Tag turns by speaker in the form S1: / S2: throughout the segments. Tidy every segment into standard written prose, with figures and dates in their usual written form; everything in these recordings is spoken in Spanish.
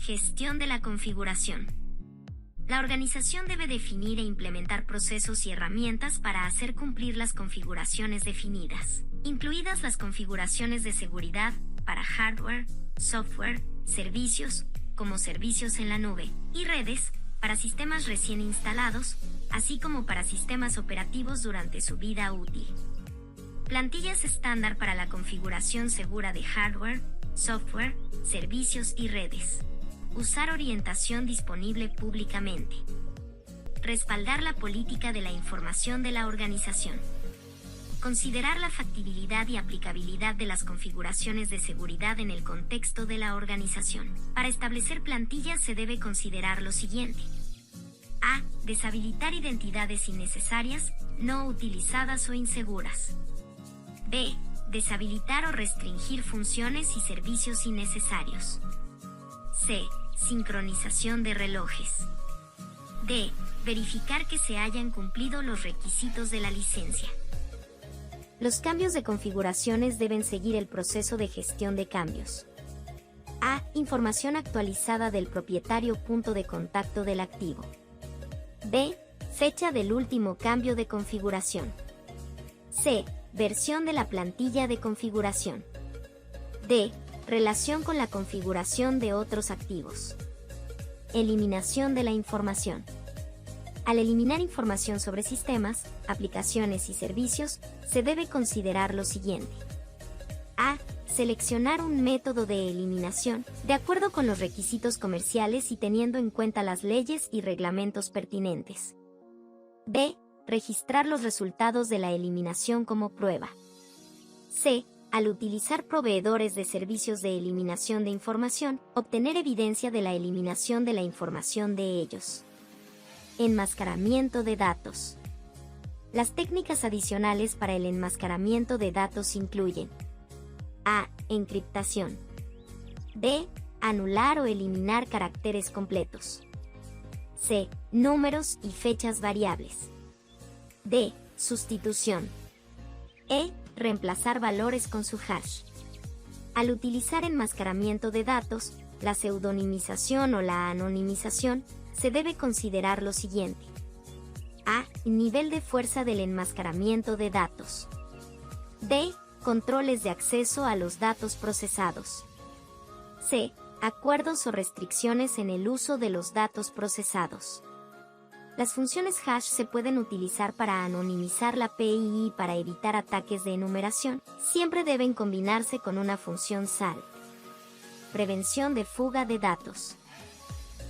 S1: Gestión de la configuración. La organización debe definir e implementar procesos y herramientas para hacer cumplir las configuraciones definidas, incluidas las configuraciones de seguridad para hardware, software, servicios, como servicios en la nube, y redes, para sistemas recién instalados, así como para sistemas operativos durante su vida útil. Plantillas estándar para la configuración segura de hardware, software, servicios y redes. Usar orientación disponible públicamente. Respaldar la política de la información de la organización. Considerar la factibilidad y aplicabilidad de las configuraciones de seguridad en el contexto de la organización. Para establecer plantillas se debe considerar lo siguiente. A. Deshabilitar identidades innecesarias, no utilizadas o inseguras. B. Deshabilitar o restringir funciones y servicios innecesarios. C. Sincronización de relojes. D. Verificar que se hayan cumplido los requisitos de la licencia. Los cambios de configuraciones deben seguir el proceso de gestión de cambios. A. Información actualizada del propietario. Punto de contacto del activo. B. Fecha del último cambio de configuración. C. Versión de la plantilla de configuración. D. Relación con la configuración de otros activos. Eliminación de la información. Al eliminar información sobre sistemas, aplicaciones y servicios, se debe considerar lo siguiente. A. Seleccionar un método de eliminación, de acuerdo con los requisitos comerciales y teniendo en cuenta las leyes y reglamentos pertinentes. B. Registrar los resultados de la eliminación como prueba. C. Al utilizar proveedores de servicios de eliminación de información, obtener evidencia de la eliminación de la información de ellos. Enmascaramiento de datos. Las técnicas adicionales para el enmascaramiento de datos incluyen A. Encriptación. B. Anular o eliminar caracteres completos. C. Números y fechas variables. D. Sustitución. E. Reemplazar valores con su hash. Al utilizar enmascaramiento de datos, la pseudonimización o la anonimización, se debe considerar lo siguiente. A. Nivel de fuerza del enmascaramiento de datos. D. Controles de acceso a los datos procesados. C. Acuerdos o restricciones en el uso de los datos procesados. Las funciones hash se pueden utilizar para anonimizar la PII para evitar ataques de enumeración. Siempre deben combinarse con una función SAL. Prevención de fuga de datos.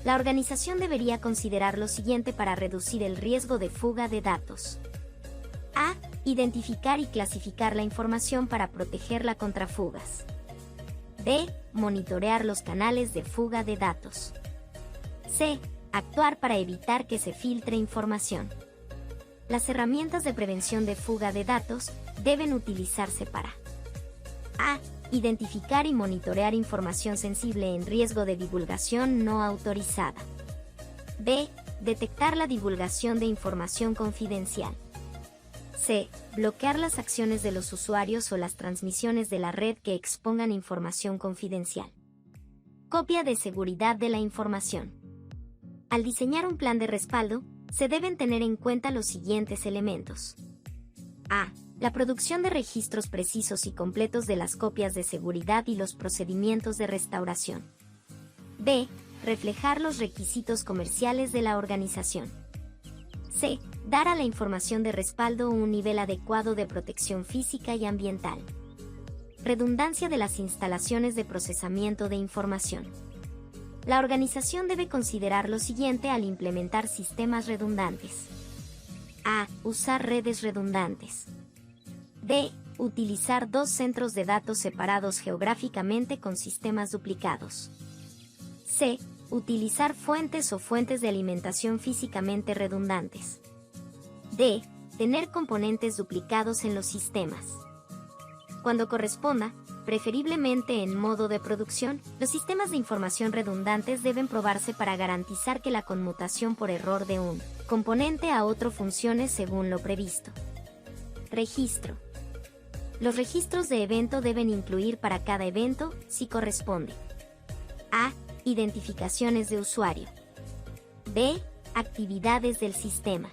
S1: La organización debería considerar lo siguiente para reducir el riesgo de fuga de datos. A. Identificar y clasificar la información para protegerla contra fugas. B. Monitorear los canales de fuga de datos. C. Actuar para evitar que se filtre información. Las herramientas de prevención de fuga de datos deben utilizarse para A. Identificar y monitorear información sensible en riesgo de divulgación no autorizada. B. Detectar la divulgación de información confidencial. C. Bloquear las acciones de los usuarios o las transmisiones de la red que expongan información confidencial. Copia de seguridad de la información. Al diseñar un plan de respaldo, se deben tener en cuenta los siguientes elementos. A. La producción de registros precisos y completos de las copias de seguridad y los procedimientos de restauración. B. Reflejar los requisitos comerciales de la organización. C. Dar a la información de respaldo un nivel adecuado de protección física y ambiental. Redundancia de las instalaciones de procesamiento de información. La organización debe considerar lo siguiente al implementar sistemas redundantes. A. Usar redes redundantes. B. Utilizar dos centros de datos separados geográficamente con sistemas duplicados. C. Utilizar fuentes o fuentes de alimentación físicamente redundantes. D. Tener componentes duplicados en los sistemas. Cuando corresponda, preferiblemente en modo de producción, los sistemas de información redundantes deben probarse para garantizar que la conmutación por error de un componente a otro funcione según lo previsto. Registro. Los registros de evento deben incluir para cada evento, si corresponde. A. Identificaciones de usuario. B. Actividades del sistema.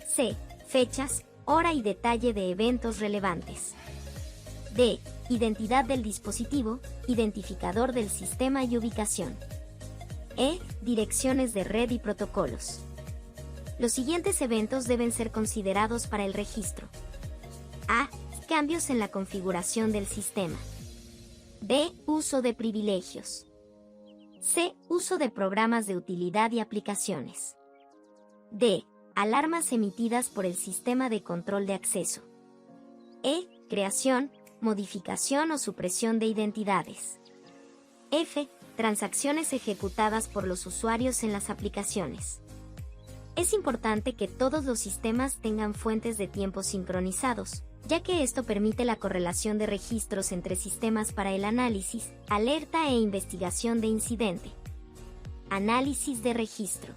S1: C. Fechas, hora y detalle de eventos relevantes. D. Identidad del dispositivo, identificador del sistema y ubicación. E. Direcciones de red y protocolos. Los siguientes eventos deben ser considerados para el registro. A. Cambios en la configuración del sistema. B. Uso de privilegios. C. Uso de programas de utilidad y aplicaciones. D. Alarmas emitidas por el sistema de control de acceso. E. Creación, modificación o supresión de identidades. F. Transacciones ejecutadas por los usuarios en las aplicaciones. Es importante que todos los sistemas tengan fuentes de tiempo sincronizados, ya que esto permite la correlación de registros entre sistemas para el análisis, alerta e investigación de incidente. Análisis de registro.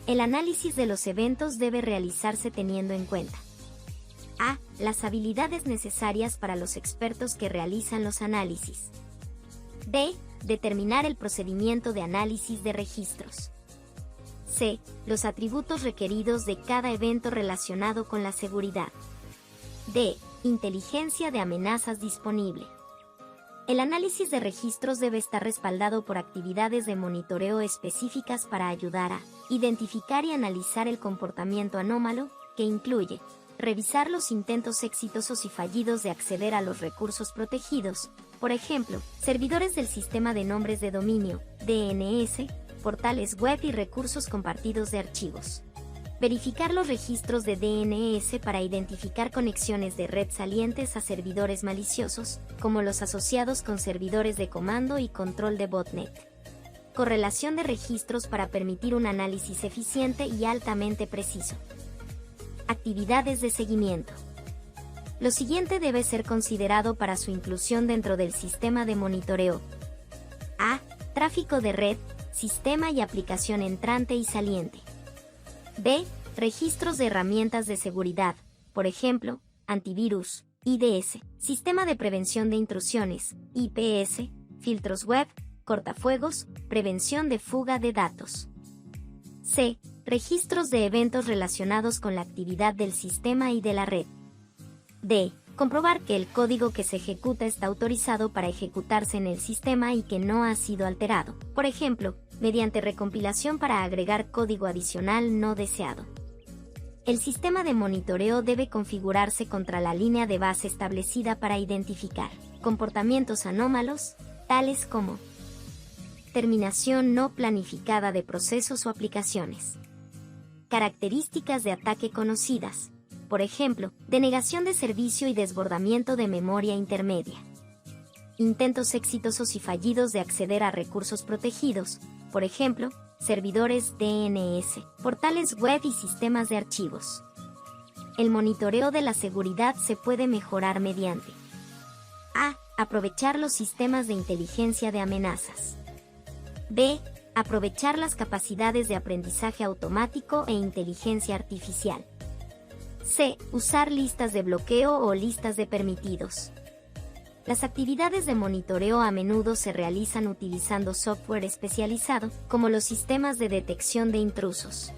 S1: El análisis de los eventos debe realizarse teniendo en cuenta: A. Las habilidades necesarias para los expertos que realizan los análisis. B. Determinar el procedimiento de análisis de registros. C. Los atributos requeridos de cada evento relacionado con la seguridad. D. Inteligencia de amenazas disponible. El análisis de registros debe estar respaldado por actividades de monitoreo específicas para ayudar a identificar y analizar el comportamiento anómalo, que incluye revisar los intentos exitosos y fallidos de acceder a los recursos protegidos, por ejemplo, servidores del sistema de nombres de dominio, DNS, portales web y recursos compartidos de archivos. Verificar los registros de DNS para identificar conexiones de red salientes a servidores maliciosos, como los asociados con servidores de comando y control de botnet. Correlación de registros para permitir un análisis eficiente y altamente preciso. Actividades de seguimiento. Lo siguiente debe ser considerado para su inclusión dentro del sistema de monitoreo. A. Tráfico de red, sistema y aplicación entrante y saliente. B. Registros de herramientas de seguridad, por ejemplo, antivirus, IDS, sistema de prevención de intrusiones, IPS, filtros web, cortafuegos, prevención de fuga de datos. C. Registros de eventos relacionados con la actividad del sistema y de la red. D. Comprobar que el código que se ejecuta está autorizado para ejecutarse en el sistema y que no ha sido alterado, por ejemplo, mediante recompilación para agregar código adicional no deseado. El sistema de monitoreo debe configurarse contra la línea de base establecida para identificar comportamientos anómalos, tales como terminación no planificada de procesos o aplicaciones. Características de ataque conocidas, por ejemplo, denegación de servicio y desbordamiento de memoria intermedia. Intentos exitosos y fallidos de acceder a recursos protegidos, por ejemplo, servidores DNS, portales web y sistemas de archivos. El monitoreo de la seguridad se puede mejorar mediante: A. Aprovechar los sistemas de inteligencia de amenazas. B. Aprovechar las capacidades de aprendizaje automático e inteligencia artificial. C. Usar listas de bloqueo o listas de permitidos. Las actividades de monitoreo a menudo se realizan utilizando software especializado, como los sistemas de detección de intrusos.